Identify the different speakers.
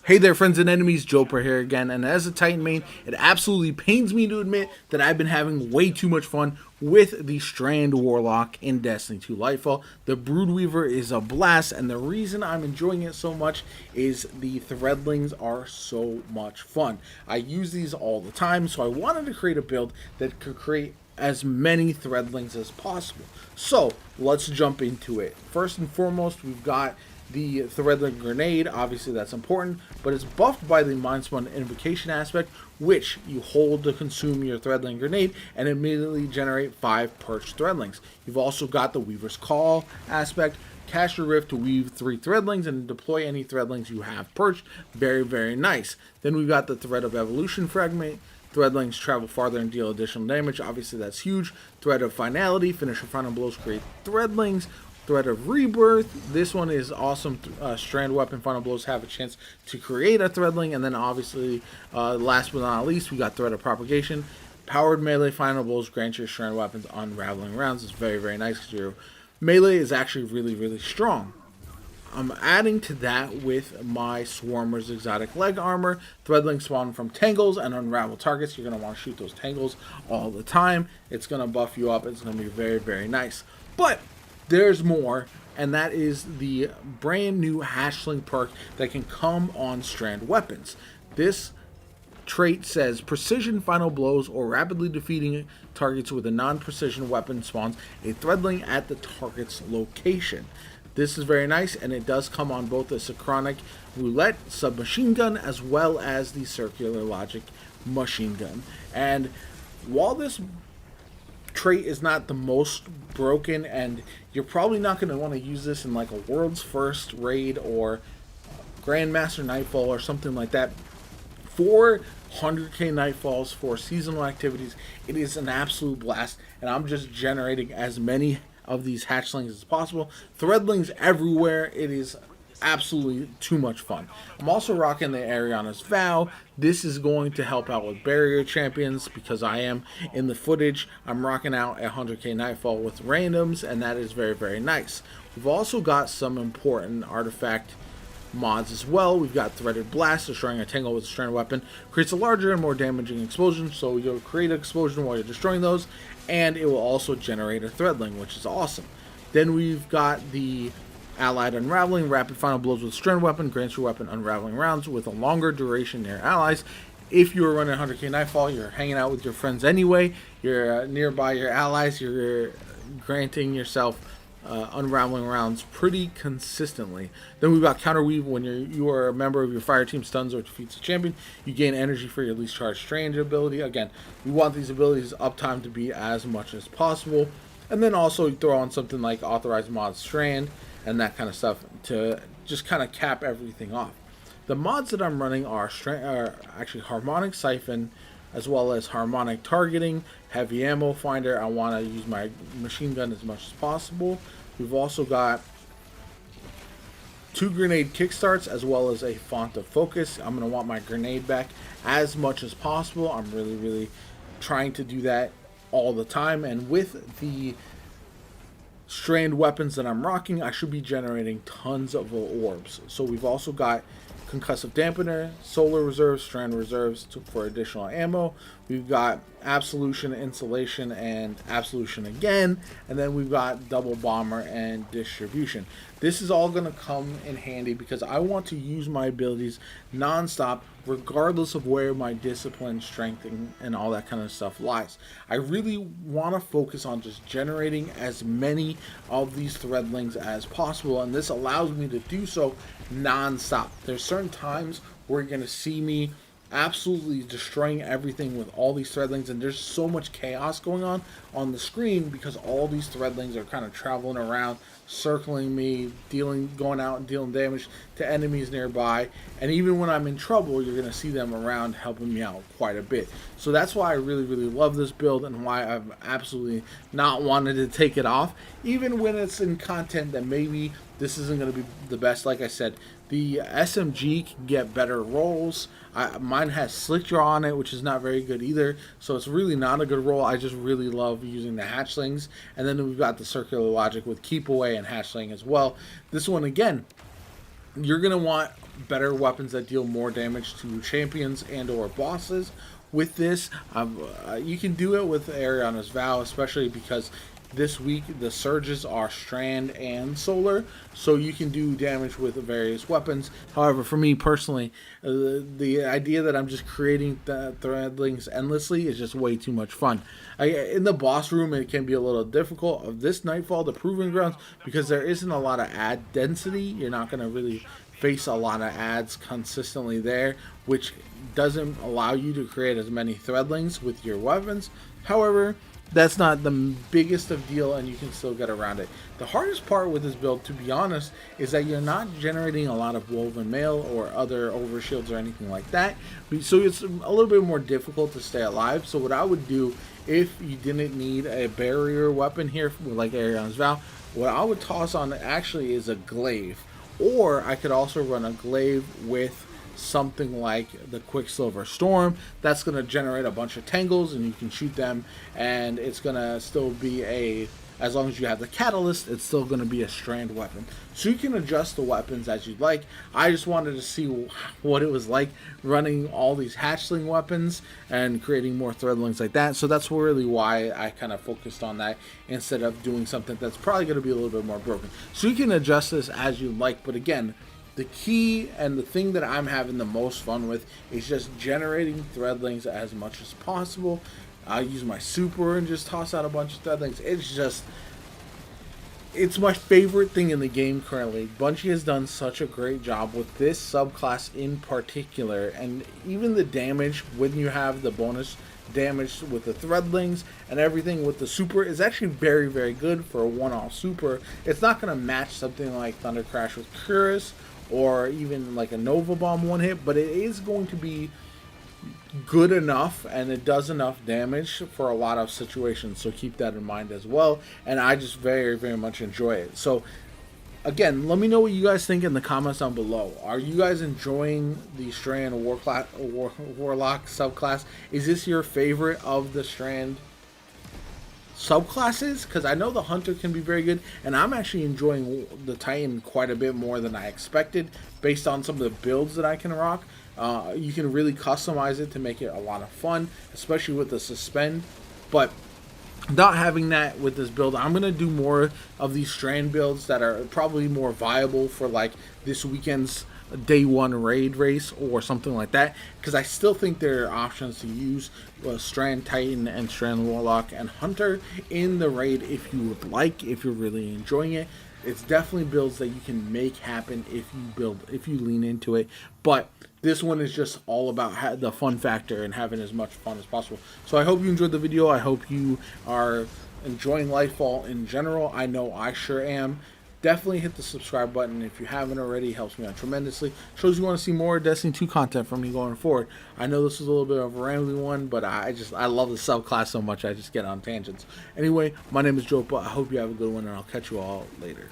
Speaker 1: Hey there, friends and enemies, Joper here again, and as a Titan main, it absolutely pains me to admit that I've been having way too much fun with the Strand Warlock in Destiny 2 Lightfall. The Broodweaver is a blast, and the reason I'm enjoying it so much is the Threadlings are so much fun. I use these all the time, so I wanted to create a build that could create as many Threadlings as possible. So, let's jump into it. First and foremost, we've got the Threadling Grenade. Obviously that's important, but it's buffed by the Mind Spun Invocation aspect, which you hold to consume your Threadling Grenade and immediately generate 5 perched Threadlings. You've also got the Weaver's Call aspect. Cast your Rift to weave 3 Threadlings and deploy any Threadlings you have perched. Very, very nice. Then we've got the Thread of Evolution fragment. Threadlings travel farther and deal additional damage. Obviously that's huge. Thread of Finality. Finish your final blows, create Threadlings. Thread of Rebirth. This one is awesome. Strand Weapon Final Blows have a chance to create a Threadling. And then obviously, last but not least, we got Thread of Propagation. Powered Melee Final Blows grant your Strand Weapons Unraveling Rounds. It's very, very nice because your melee is actually really, really strong. I'm adding to that with my Swarmer's Exotic Leg Armor. Threadlings spawn from tangles and unravel targets. You're going to want to shoot those tangles all the time. It's going to buff you up. It's going to be very, very nice. But there's more, and that is the brand new Hatchling perk that can come on Strand Weapons. This trait says precision final blows or rapidly defeating targets with a non-precision weapon spawns a Threadling at the target's location. This is very nice, and it does come on both the Synchronic Roulette submachine gun as well as the Circular Logic machine gun. And while this trait is not the most broken, and you're probably not going to want to use this in like a world's first raid or Grandmaster Nightfall or something like that, for 100k Nightfalls, for seasonal activities, it is an absolute blast, and I'm just generating as many of these hatchlings as possible. Threadlings everywhere. It is absolutely too much fun. I'm also rocking the Ariana's Vow. This is going to help out with barrier champions because I am in the footage. I'm rocking out a 100k Nightfall with randoms, and that is very, very nice. We've also got some important artifact mods as well. We've got Threaded Blast, destroying a tangle with a strand weapon creates a larger and more damaging explosion, so you'll create an explosion while you're destroying those, and it will also generate a Threadling, which is awesome. Then we've got the Allied Unraveling. Rapid Final Blows with Strand Weapon grants your weapon unraveling rounds with a longer duration near allies. If you're running 100k Nightfall, you're hanging out with your friends anyway, you're nearby your allies, you're granting yourself unraveling rounds pretty consistently. Then we've got Counter Weave. When you are a member of your fire team stuns or defeats a champion, you gain energy for your least charged strange ability. Again, we want these abilities uptime to be as much as possible. And then also you throw on something like Authorized Mod Strand and that kind of stuff to just kind of cap everything off. The mods that I'm running are actually Harmonic Siphon, as well as Harmonic Targeting, Heavy Ammo Finder. I want to use my machine gun as much as possible. We've also got 2 grenade kickstarts as well as a Font of Focus. I'm going to want my grenade back as much as possible. I'm really, really trying to do that all the time. And with the Strand weapons that I'm rocking, I should be generating tons of orbs. So we've also got Concussive Dampener, Solar Reserves, Strand Reserves for additional ammo. We've got Absolution, Insulation, and Absolution again. And then we've got Double Bomber and Distribution. This is all going to come in handy because I want to use my abilities non-stop regardless of where my discipline, strength, and all that kind of stuff lies. I really want to focus on just generating as many of these Threadlings as possible, and this allows me to do so non-stop. There's certain times where you're going to see me absolutely destroying everything with all these Threadlings, and there's so much chaos going on the screen because all these Threadlings are kind of traveling around, circling me, going out and dealing damage to enemies nearby. And even when I'm in trouble, you're going to see them around helping me out quite a bit. So that's why I really, really love this build and why I've absolutely not wanted to take it off, even when it's in content that maybe this isn't going to be the best. Like I said, the SMG can get better rolls. Mine has Slick Draw on it, which is not very good either. So it's really not a good roll. I just really love using the Hatchlings. And then we've got the Circular Logic with Keep Away and Hatchling as well. This one, again, you're going to want better weapons that deal more damage to champions and or bosses. With this, you can do it with Ariana's Vow, especially because this week the surges are Strand and Solar, so you can do damage with various weapons. However, for me personally, the idea that I'm just creating the Threadlings endlessly is just way too much fun. In the boss room, it can be a little difficult. Of this Nightfall, the Proving Grounds, because there isn't a lot of ad density, you're not going to really face a lot of ads consistently there, which doesn't allow you to create as many Threadlings with your weapons. However, that's not the biggest of deal, and you can still get around it. The hardest part with this build, to be honest, is that you're not generating a lot of woven mail or other overshields or anything like that, so it's a little bit more difficult to stay alive. So what I would do, if you didn't need a barrier weapon here like Ariana's Vow, what I would toss on actually is a glaive, or I could also run a glaive with something like the Quicksilver Storm. That's going to generate a bunch of tangles and you can shoot them, and it's going to still be as long as you have the catalyst, it's still going to be a strand weapon. So you can adjust the weapons as you'd like. I just wanted to see what it was like running all these hatchling weapons and creating more Threadlings like that. So that's really why I kind of focused on that instead of doing something that's probably going to be a little bit more broken. So you can adjust this as you like, but again, the key and the thing that I'm having the most fun with is just generating Threadlings as much as possible. I use my super and just toss out a bunch of Threadlings. It's my favorite thing in the game currently. Bungie has done such a great job with this subclass in particular, and even the damage when you have the bonus damage with the Threadlings and everything with the super is actually very, very good for a one-off super. It's not going to match something like Thunder Crash with Curus or even like a Nova Bomb one hit, but it is going to be good enough, and it does enough damage for a lot of situations, so keep that in mind as well. And I just very, very much enjoy it. So again, let me know what you guys think in the comments down below. Are you guys enjoying the Strand Warlock subclass? Is this your favorite of the Strand subclasses? Because I know the Hunter can be very good, and I'm actually enjoying the Titan quite a bit more than I expected based on some of the builds that I can rock. You can really customize it to make it a lot of fun, especially with the suspend. But not having that with this build, I'm going to do more of these Strand builds that are probably more viable for like this weekend's day one raid race or something like that, because I still think there are options to use Strand Titan and Strand Warlock and Hunter in the raid if you would like, if you're really enjoying it. It's definitely builds that you can make happen if you lean into it. But this one is just all about the fun factor and having as much fun as possible. So I hope you enjoyed the video. I hope you are enjoying Lightfall in general. I know I sure am. Definitely hit the subscribe button if you haven't already. It helps me out tremendously. Shows you want to see more Destiny 2 content from me going forward. I know this is a little bit of a rambling one, but I love the subclass so much I just get on tangents. Anyway, my name is JoPa. I hope you have a good one, and I'll catch you all later.